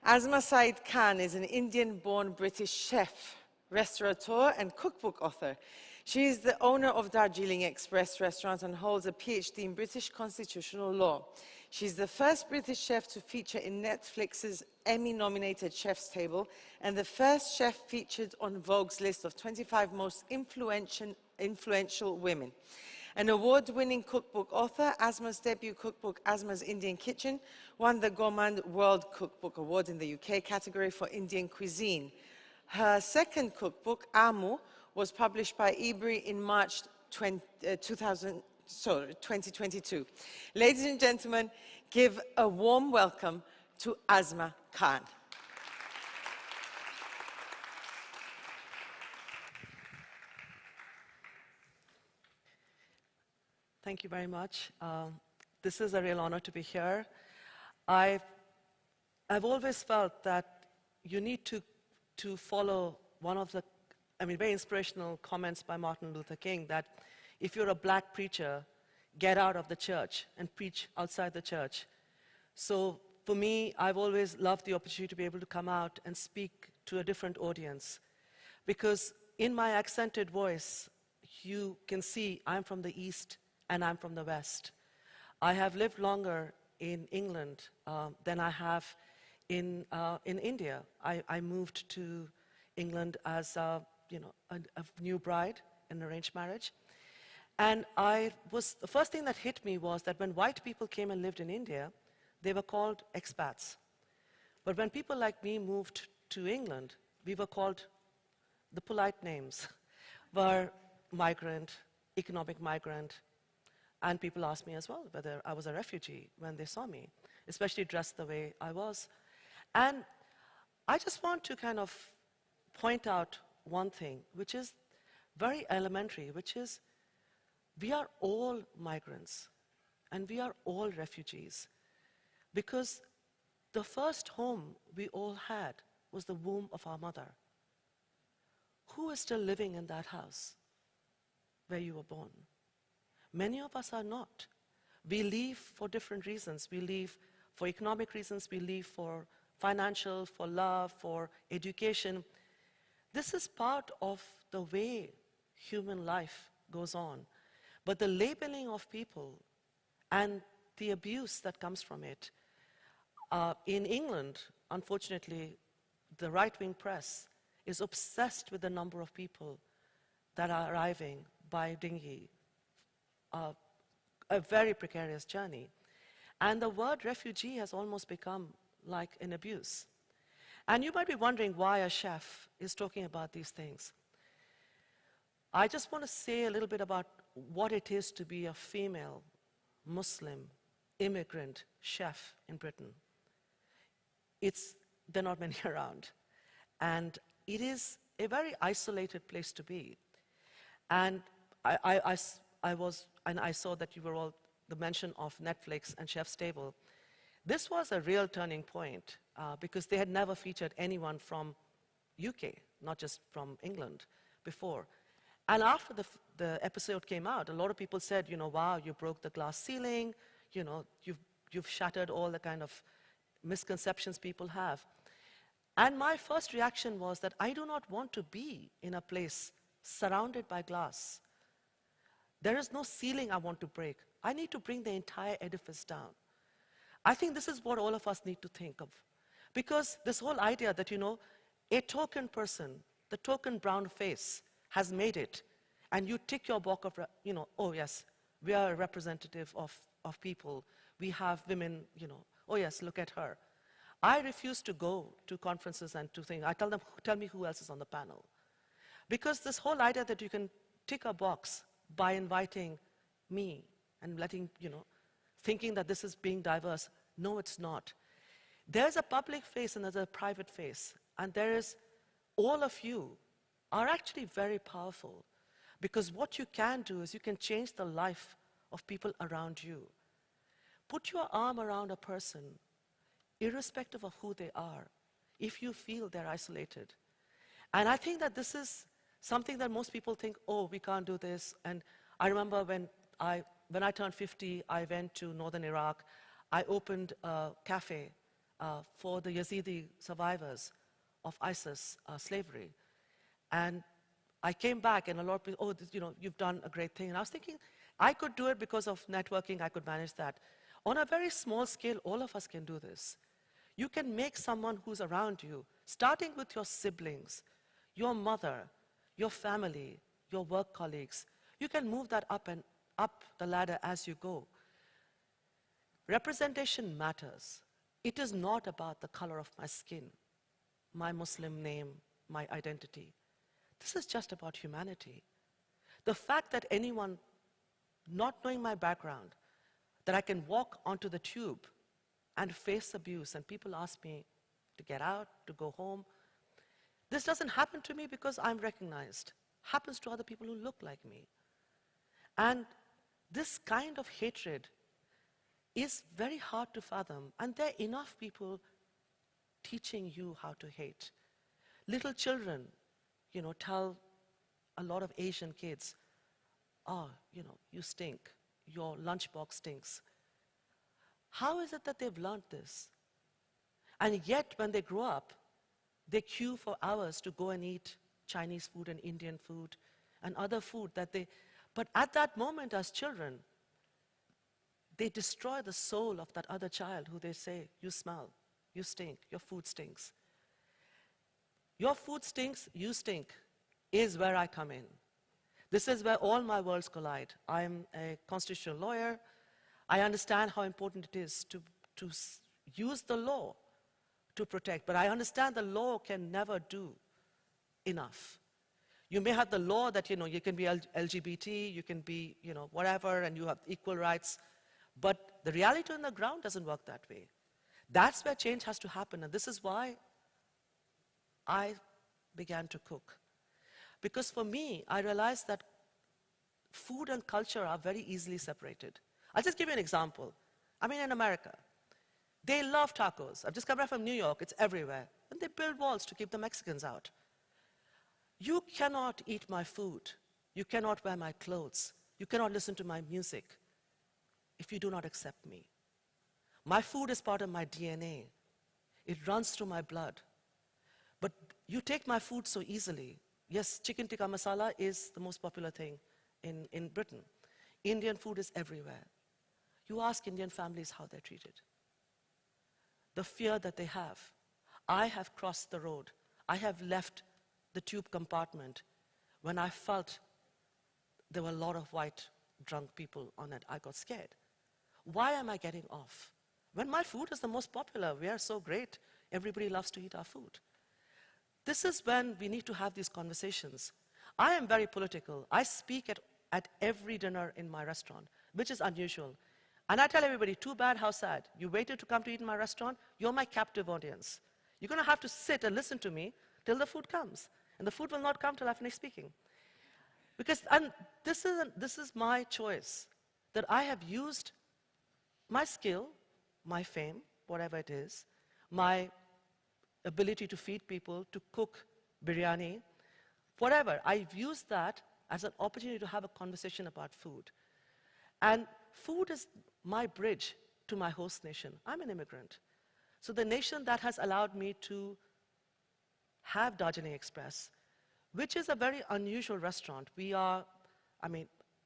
Asma Khan is an Indian-born British chef, restaurateur, and cookbook author. She is the owner of Darjeeling Express restaurant and holds a PhD in British constitutional law. She's the first British chef to feature in Netflix's Emmy-nominated Chef's Table and the first chef featured on Vogue's list of 25 most influential women. An award-winning cookbook author, Asma's debut cookbook, Asma's Indian Kitchen, won the Gourmand World Cookbook Award in the UK category for Indian cuisine. Her second cookbook, Ammu, was published by Ebury in March 2022. Ladies and gentlemen, give a warm welcome to Asma Khan. Thank you very much. This is a real honor to be here. I've always felt that you need to follow one of the, very inspirational comments by Martin Luther King that if you're a black preacher, get out of the church and preach outside the church. So for me, I've always loved the opportunity to be able to come out and speak to a different audience. Because in my accented voice, you can see I'm from the East and I'm from the West. I have lived longer in England than I have in India. I moved to England as a new bride in an arranged marriage. And the first thing that hit me was that when white people came and lived in India, they were called expats. But when people like me moved to England, we were called the polite names, were migrant, economic migrant, and people asked me as well whether I was a refugee when they saw me, especially dressed the way I was. And I just want to kind of point out one thing, which is very elementary, which is we are all migrants and we are all refugees because the first home we all had was the womb of our mother. Who is still living in that house where you were born? Many of us are not. We leave for different reasons. We leave for economic reasons, we leave for financial, for love, for education. This is part of the way human life goes on. But the labeling of people and the abuse that comes from it, in England, unfortunately, the right-wing press is obsessed with the number of people that are arriving by dinghy, a very precarious journey. And the word refugee has almost become like an abuse. And you might be wondering why a chef is talking about these things. I just want to say a little bit about what it is to be a female Muslim immigrant chef in Britain. There are not many around. And it is a very isolated place to be. And I saw that you were all the mention of Netflix and Chef's Table. This was a real turning point because they had never featured anyone from UK, not just from England before. And after the episode came out, a lot of people said, wow, you broke the glass ceiling, you've shattered all the kind of misconceptions people have. And my first reaction was that I do not want to be in a place surrounded by glass. There is no ceiling I want to break. I need to bring the entire edifice down. I think this is what all of us need to think of. Because this whole idea that, a token person, the token brown face, has made it, and you tick your box of, oh yes, we are a representative of people. We have women, oh yes, look at her. I refuse to go to conferences and to things. I tell them, tell me who else is on the panel. Because this whole idea that you can tick a box by inviting me and letting, thinking that this is being diverse. No, it's not. There's a public face and there's a private face. And all of you are actually very powerful. Because what you can do is you can change the life of people around you. Put your arm around a person, irrespective of who they are, if you feel they're isolated. And I think that this is something that most people think, oh, we can't do this. And I remember when I turned 50, I went to northern Iraq. I opened a cafe for the Yazidi survivors of ISIS slavery. And I came back and a lot of people, you've done a great thing. And I was thinking, I could do it because of networking, I could manage that. On a very small scale, all of us can do this. You can make someone who's around you, starting with your siblings, your mother, your family, your work colleagues. You can move that up and up the ladder as you go. Representation matters. It is not about the color of my skin, my Muslim name, my identity. This is just about humanity. The fact that anyone, not knowing my background, that I can walk onto the tube and face abuse and people ask me to get out, to go home. This doesn't happen to me because I'm recognized. It happens to other people who look like me. And this kind of hatred is very hard to fathom. And there are enough people teaching you how to hate. Little children, tell a lot of Asian kids, you stink. Your lunchbox stinks. How is it that they've learned this? And yet, when they grow up, they queue for hours to go and eat Chinese food and Indian food and other food but at that moment as children, they destroy the soul of that other child who they say, you smell, you stink, your food stinks. Your food stinks, you stink, is where I come in. This is where all my worlds collide. I'm a constitutional lawyer. I understand how important it is to use the law to protect, but I understand the law can never do enough. You may have the law that, you can be LGBT, you can be, whatever, and you have equal rights, but the reality on the ground doesn't work that way. That's where change has to happen, and this is why I began to cook. Because for me, I realized that food and culture are very easily separated. I'll just give you an example. In America, they love tacos. I've just come back from New York, it's everywhere. And they build walls to keep the Mexicans out. You cannot eat my food. You cannot wear my clothes. You cannot listen to my music if you do not accept me. My food is part of my DNA. It runs through my blood. But you take my food so easily. Yes, chicken tikka masala is the most popular thing in Britain. Indian food is everywhere. You ask Indian families how they're treated. The fear that they have. I have crossed the road. I have left the tube compartment when I felt there were a lot of white drunk people on it. I got scared. Why am I getting off? When my food is the most popular, we are so great. Everybody loves to eat our food. This is when we need to have these conversations. I am very political. I speak at every dinner in my restaurant, which is unusual. And I tell everybody, too bad, how sad. You waited to come to eat in my restaurant, you're my captive audience. You're going to have to sit and listen to me till the food comes. And the food will not come till I finish speaking. And this is my choice, that I have used my skill, my fame, whatever it is, my ability to feed people, to cook biryani, whatever. I've used that as an opportunity to have a conversation about food. And food is my bridge to my host nation. I'm an immigrant. So the nation that has allowed me to have Darjeeling Express, which is a very unusual restaurant. I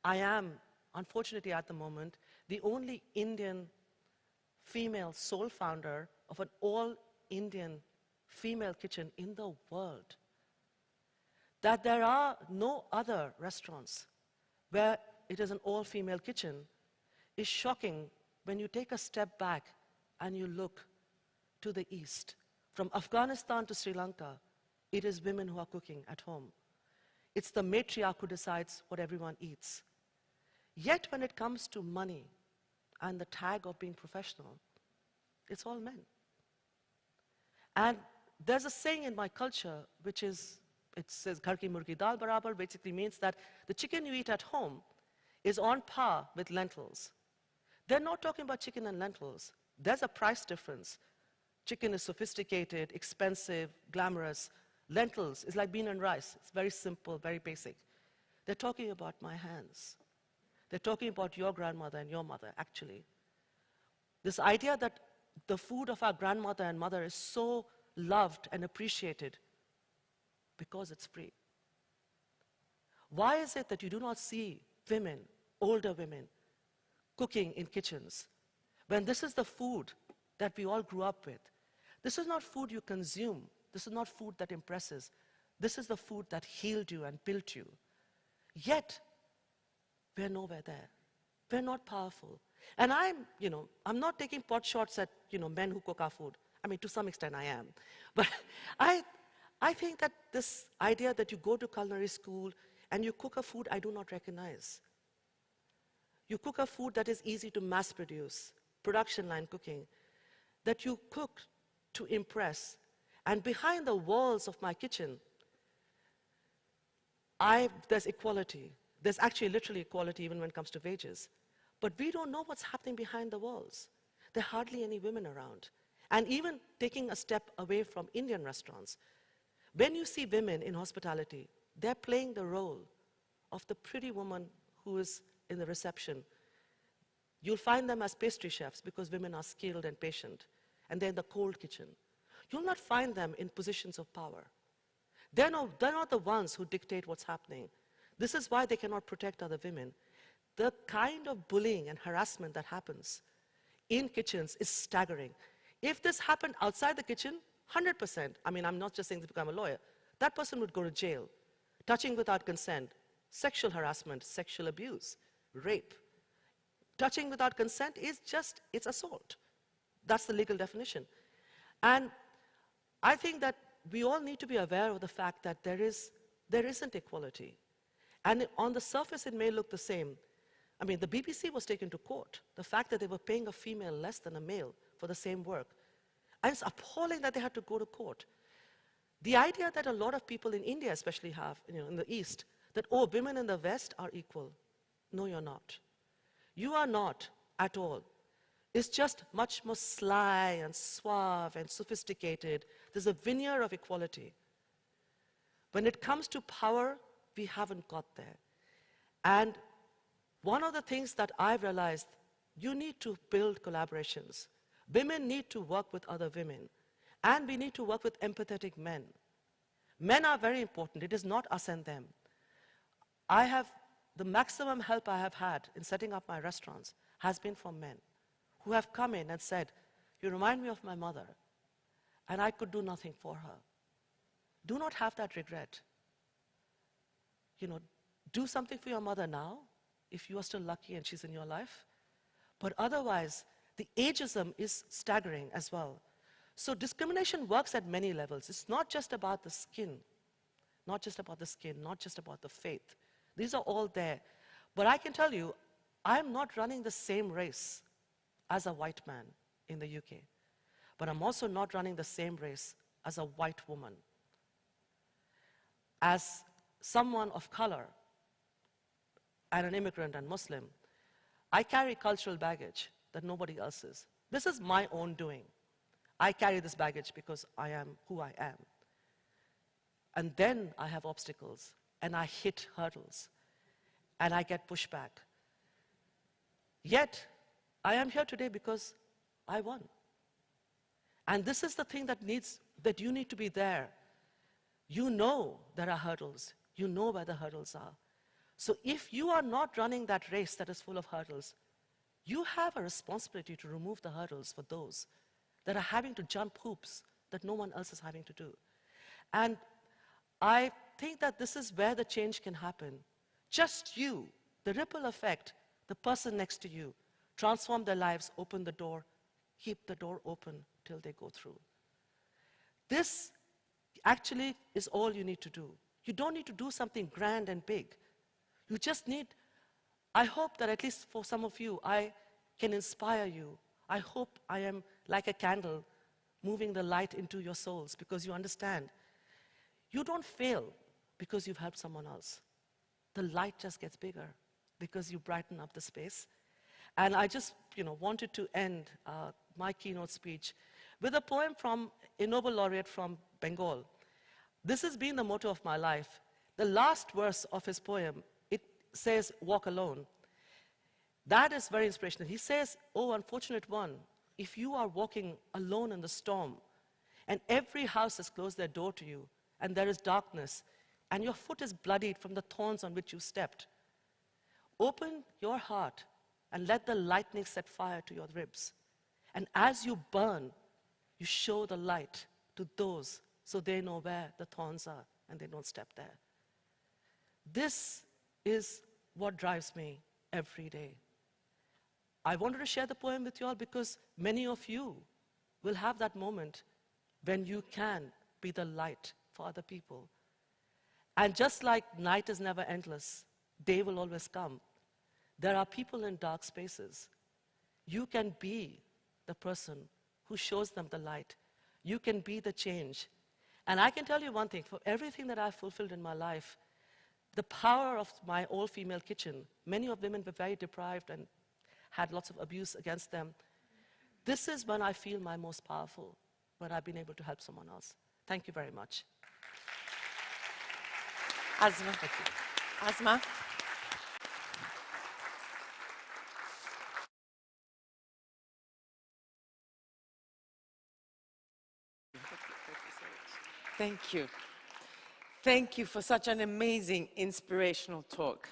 am, unfortunately at the moment, the only Indian female sole founder of an all-Indian female kitchen in the world. That there are no other restaurants where it is an all-female kitchen is shocking when you take a step back and you look to the east. From Afghanistan to Sri Lanka, it is women who are cooking at home. It's the matriarch who decides what everyone eats. Yet when it comes to money and the tag of being professional, it's all men. And there's a saying in my culture which is, it says, "Ghar ki murgi dal barabar," basically means that the chicken you eat at home is on par with lentils. They're not talking about chicken and lentils. There's a price difference. Chicken is sophisticated, expensive, glamorous. Lentils is like bean and rice. It's very simple, very basic. They're talking about my hands. They're talking about your grandmother and your mother, actually. This idea that the food of our grandmother and mother is so loved and appreciated? Because it's free. Why is it that you do not see women, older women, cooking in kitchens, when this is the food that we all grew up with? This is not food you consume. This is not food that impresses. This is the food that healed you and built you. Yet, we're nowhere there. We're not powerful. And I'm not taking pot shots at, men who cook our food. I mean, to some extent I am. But I think that this idea that you go to culinary school and you cook a food I do not recognize. You cook a food that is easy to mass produce, production line cooking, that you cook to impress. And behind the walls of my kitchen, there's equality. There's actually literally equality even when it comes to wages. But we don't know what's happening behind the walls. There are hardly any women around. And even taking a step away from Indian restaurants, when you see women in hospitality, they're playing the role of the pretty woman who is in the reception. You'll find them as pastry chefs because women are skilled and patient, and they're in the cold kitchen. You'll not find them in positions of power. They're not the ones who dictate what's happening. This is why they cannot protect other women. The kind of bullying and harassment that happens in kitchens is staggering. If this happened outside the kitchen, 100%, I mean, I'm not just saying this because I'm a lawyer, that person would go to jail. Touching without consent, sexual harassment, sexual abuse, rape. Touching without consent is it's assault. That's the legal definition. And I think that we all need to be aware of the fact that there isn't equality. And on the surface, it may look the same. I mean, the BBC was taken to court. The fact that they were paying a female less than a male for the same work. And it's appalling that they had to go to court. The idea that a lot of people in India especially have, in the East, that, women in the West are equal. No, you're not. You are not at all. It's just much more sly and suave and sophisticated. There's a veneer of equality. When it comes to power, we haven't got there. And one of the things that I've realized, you need to build collaborations. Women need to work with other women. And we need to work with empathetic men. Men are very important. It is not us and them. The maximum help I have had in setting up my restaurants has been from men who have come in and said, you remind me of my mother, and I could do nothing for her. Do not have that regret. Do something for your mother now, if you are still lucky and she's in your life. But otherwise, the ageism is staggering as well. So discrimination works at many levels. It's not just about the skin, not just about the faith. These are all there. But I can tell you, I'm not running the same race as a white man in the UK. But I'm also not running the same race as a white woman. As someone of color and an immigrant and Muslim, I carry cultural baggage that nobody else is. This is my own doing. I carry this baggage because I am who I am. And then I have obstacles, and I hit hurdles, and I get pushback. Yet, I am here today because I won. And this is the thing that you need to be there. You know there are hurdles. You know where the hurdles are. So if you are not running that race that is full of hurdles, you have a responsibility to remove the hurdles for those that are having to jump hoops that no one else is having to do. And I think that this is where the change can happen. Just you, the ripple effect, the person next to you, transform their lives, open the door, keep the door open till they go through. This actually is all you need to do. You don't need to do something grand and big. You just need, I hope that at least for some of you, I can inspire you. I hope I am like a candle moving the light into your souls because you understand. You don't fail because you've helped someone else. The light just gets bigger because you brighten up the space. And I just wanted to end my keynote speech with a poem from a Nobel laureate from Bengal. This has been the motto of my life. The last verse of his poem, it says, walk alone. That is very inspirational. He says, oh, unfortunate one, if you are walking alone in the storm, and every house has closed their door to you, and there is darkness, and your foot is bloodied from the thorns on which you stepped, open your heart and let the lightning set fire to your ribs. And as you burn, you show the light to those so they know where the thorns are and they don't step there. This is what drives me every day. I wanted to share the poem with you all because many of you will have that moment when you can be the light for other people. And just like night is never endless, day will always come. There are people in dark spaces. You can be the person who shows them the light. You can be the change. And I can tell you one thing, for everything that I've fulfilled in my life, the power of my all-female kitchen, many of women were very deprived and had lots of abuse against them. This is when I feel my most powerful, when I've been able to help someone else. Thank you very much. Asma. Thank you. Asma. Thank you. Thank you for such an amazing, inspirational talk.